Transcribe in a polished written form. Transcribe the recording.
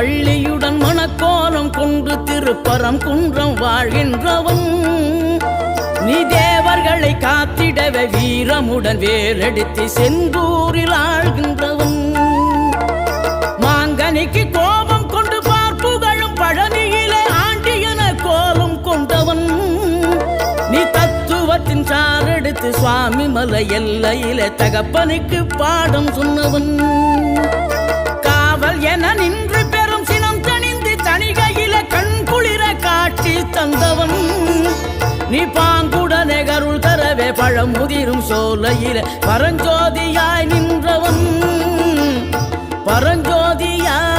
வள்ளியுடன் மணக்கோலம் கொண்டு திருப்பரம் குன்றம் வாழ்கின்றவன் நீ தேவர்களை காத்திடவே வீரமுடன் வேலெடுத்து செந்தூரில் ஆழ்கின்றவன் மாங்கனிக்கு கோபம் கொண்டு பார்ப்புகழும் பழனியிலே ஆண்டியன கோலம் கொண்டவன் நீ தத்துவத்தின் சாரெடுத்து சுவாமி மலை எல்லையிலே தகப்பனுக்கு பாடம் சொன்னவன் காவல் என நின்று பெரும் சினம் தணிந்து தணிகையில கண் குளிர காட்சி தந்தவன் நீ பாங்குடனே கருள் தரவே பழமுதிரும் சோலையில பரஞ்சோதியாய் நின்றவன் பரஞ்சோதியாய்